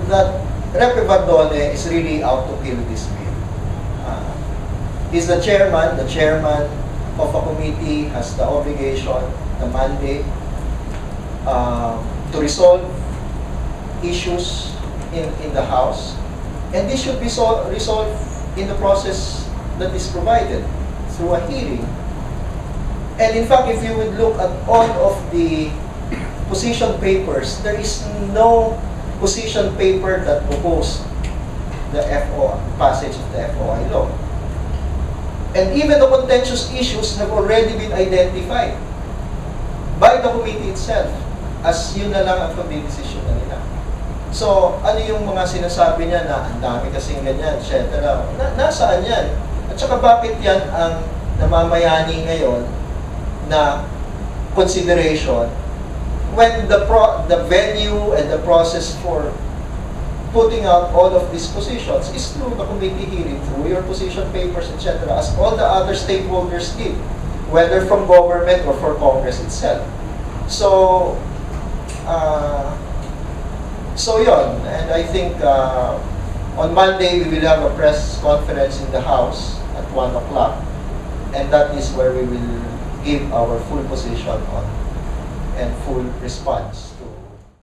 that Rep. Evandone is really out to kill this bill. He's the chairman. The chairman of a committee has the obligation, the mandate, to resolve issues in the House. And this should be resolved in the process that is provided through a hearing. And in fact, if you would look at all of the position papers, there is no position paper that opposed the passage of the FOI law. And even the contentious issues have already been identified by the committee itself as yun na lang ang pagdidesisyon na nila. So, ano yung mga sinasabi niya na ang dami kasing ganyan, etc. Nasaan yan? At saka bakit yan ang namamayani ngayon na consideration when the venue and the process for putting out all of these positions is through the committee hearing, through your position papers, etc., as all the other stakeholders did, whether from government or for Congress itself. So, yun. And I think on Monday we will have a press conference in the House at 1 o'clock, and that is where we will give our full position on and full response.